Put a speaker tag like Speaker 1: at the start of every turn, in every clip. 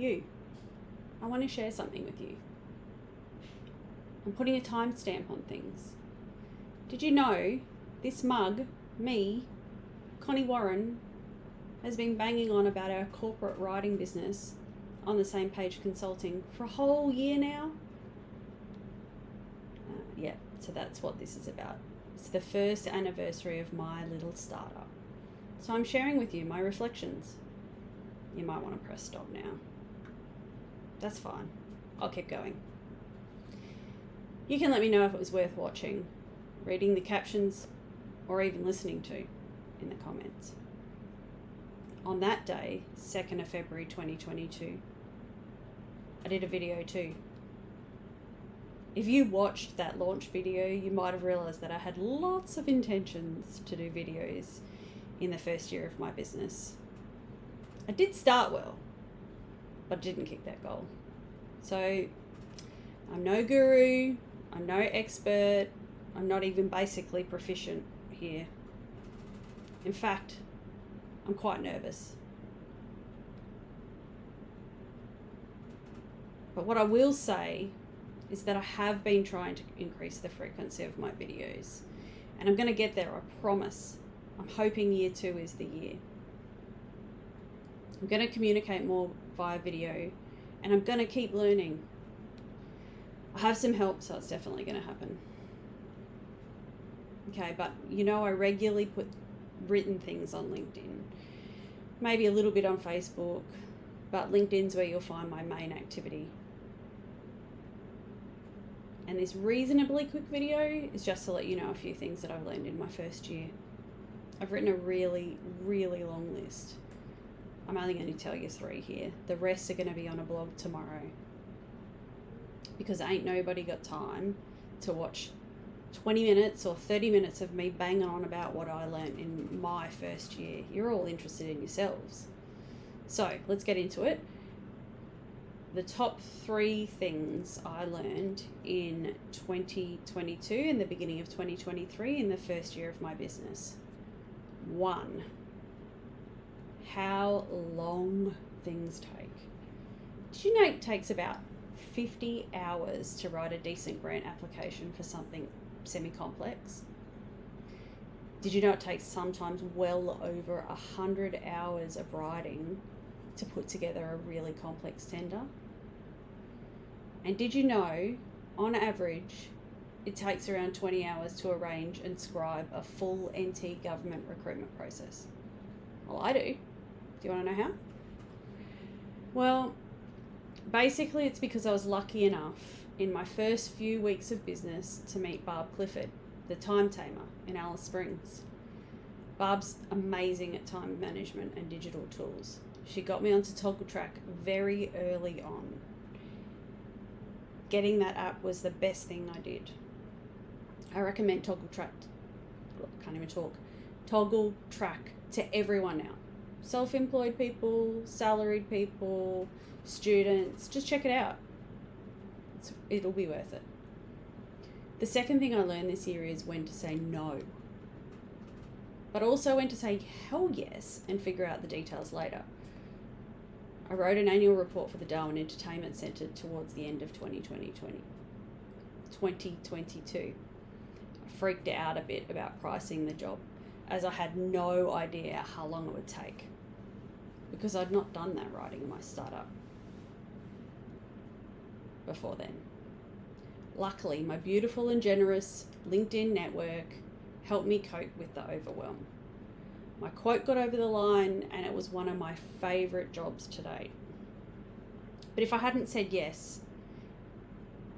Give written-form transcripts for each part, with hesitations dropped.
Speaker 1: you. I want to share something with you. I'm putting a timestamp on things. Did you know this mug, me, Connie Warren, has been banging on about our corporate writing business on the Same Page Consulting for a whole year now? Yeah, so that's what this is about. It's the first anniversary of my little startup. So I'm sharing with you my reflections. You might want to press stop now. That's fine. I'll keep going. You can let me know if it was worth watching, reading the captions, or even listening to in the comments. On that day, 2nd of February 2022, I did a video too. If you watched that launch video, you might have realized that I had lots of intentions to do videos in the first year of my business. I did start well, but didn't kick that goal. So I'm no guru, I'm no expert, I'm not even basically proficient here. In fact, I'm quite nervous. But what I will say is that I have been trying to increase the frequency of my videos, and I'm going to get there, I promise. I'm hoping year 2 is the year. I'm going to communicate more via video, and I'm going to keep learning. I have some help, so it's definitely going to happen. Okay, but you know, I regularly put written things on LinkedIn, maybe a little bit on Facebook, but LinkedIn's where you'll find my main activity. And this reasonably quick video is just to let you know a few things that I've learned in my first year. I've written a really, really long list. I'm only going to tell you 3 here. The rest are going to be on a blog tomorrow, because ain't nobody got time to watch 20 minutes or 30 minutes of me banging on about what I learned in my first year. You're all interested in yourselves. So let's get into it. The top 3 things I learned in 2022 and the beginning of 2023 in the first year of my business. 1, how long things take. Did you know it takes about 50 hours to write a decent grant application for something semi-complex? Did you know it takes sometimes well over 100 hours of writing to put together a really complex tender? And did you know, on average, it takes around 20 hours to arrange and scribe a full NT government recruitment process? Well, I do. Do you want to know how? Well, basically it's because I was lucky enough in my first few weeks of business to meet Barb Clifford, the time tamer in Alice Springs. Barb's amazing at time management and digital tools. She got me onto Toggle Track very early on. Getting that app was the best thing I did. I recommend Toggle Track to everyone now. Self-employed people, salaried people, students, just check it out. It'll be worth it. The second thing I learned this year is when to say no, but also when to say hell yes and figure out the details later. I wrote an annual report for the Darwin Entertainment Centre towards the end of 2022. I freaked out a bit about pricing the job, as I had no idea how long it would take, because I'd not done that writing in my startup before then. Luckily, my beautiful and generous LinkedIn network helped me cope with the overwhelm. My quote got over the line, and it was one of my favourite jobs to date. But if I hadn't said yes,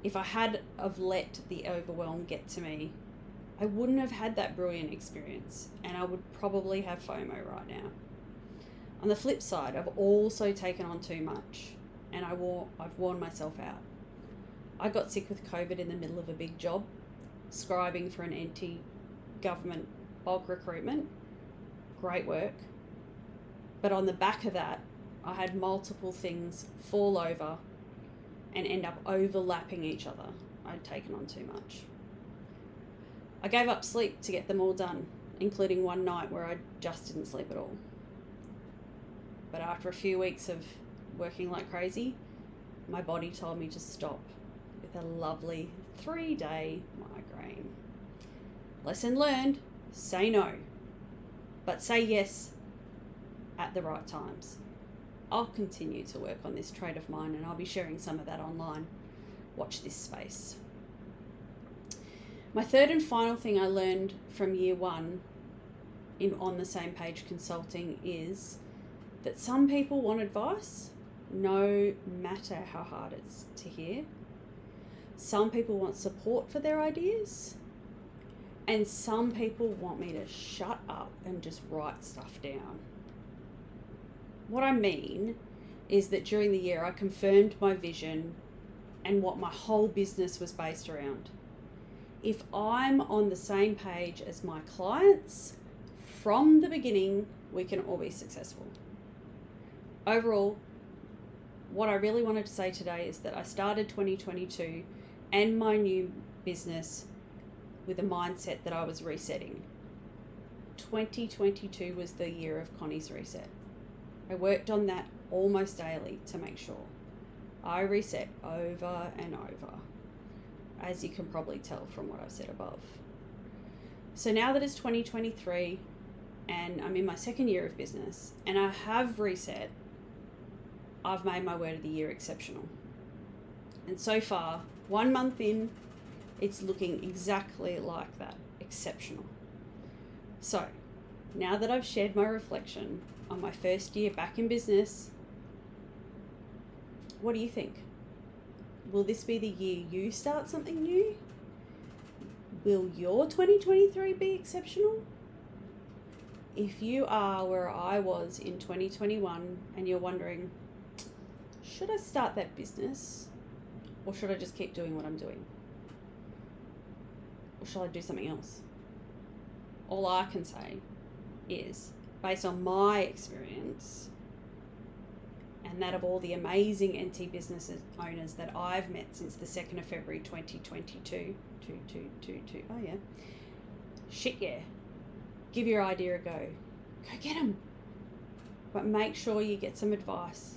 Speaker 1: if I had have let the overwhelm get to me, I wouldn't have had that brilliant experience, and I would probably have FOMO right now. On the flip side, I've also taken on too much, and I've worn myself out. I got sick with COVID in the middle of a big job, scribing for an NT government bulk recruitment. Great work. But on the back of that, I had multiple things fall over and end up overlapping each other. I'd taken on too much. I gave up sleep to get them all done, including one night where I just didn't sleep at all. But after a few weeks of working like crazy, my body told me to stop with a lovely 3-day migraine. Lesson learned, say no, but say yes at the right times. I'll continue to work on this trait of mine, and I'll be sharing some of that online. Watch this space. My third and final thing I learned from year one in On the Same Page Consulting is that some people want advice, no matter how hard it's to hear. Some people want support for their ideas, and some people want me to shut up and just write stuff down. What I mean is that during the year I confirmed my vision and what my whole business was based around. If I'm on the same page as my clients from the beginning, we can all be successful. Overall, what I really wanted to say today is that I started 2022 and my new business with a mindset that I was resetting. 2022 was the year of Connie's reset. I worked on that almost daily to make sure I reset over and over, as you can probably tell from what I've said above. So now that it's 2023 and I'm in my second year of business and I have reset, I've made my word of the year exceptional. And so far, 1 month in, it's looking exactly like that, exceptional. So now that I've shared my reflection on my first year back in business, what do you think? Will this be the year you start something new? Will your 2023 be exceptional? If you are where I was in 2021 and you're wondering, should I start that business or should I just keep doing what I'm doing? Or shall I do something else? All I can say is, based on my experience and that of all the amazing NT business owners that I've met since the 2nd of February 2022, shit yeah, give your idea a go. Go get them. But make sure you get some advice,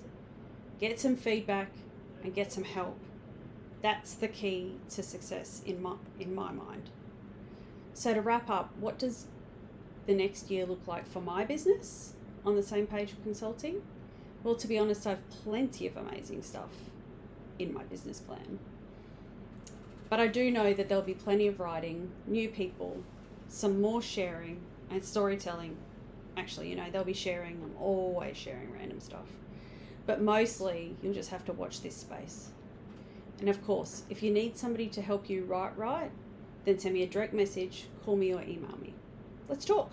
Speaker 1: get some feedback, and get some help. That's the key to success in my mind. So to wrap up, what does the next year look like for my business on the Same Page Consulting? Well, to be honest, I have plenty of amazing stuff in my business plan. But I do know that there'll be plenty of writing, new people, some more sharing and storytelling. Actually, they'll be sharing. I'm always sharing random stuff. But mostly, you'll just have to watch this space. And of course, if you need somebody to help you write, then send me a direct message, call me or email me. Let's talk.